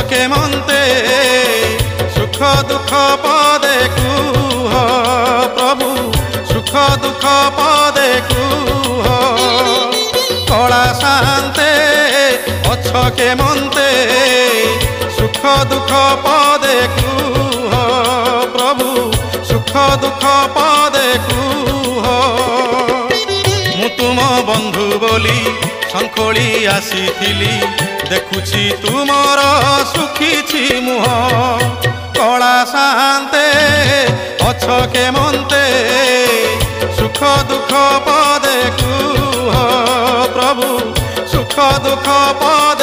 के मन्ते सुख दुख पदे कुह प्रभु सुख दुख पदे कुह कला शांते अछ के मन्ते सुख दुख पदे कुह प्रभु सुख दुख पदे कुह मु तुम बंधु बोली शंखोली आसीथिली देखुची तुमर सुखी मुह कला शांते अछ के मन्ते सुख दुख पदे कुह प्रभु सुख दुख पदे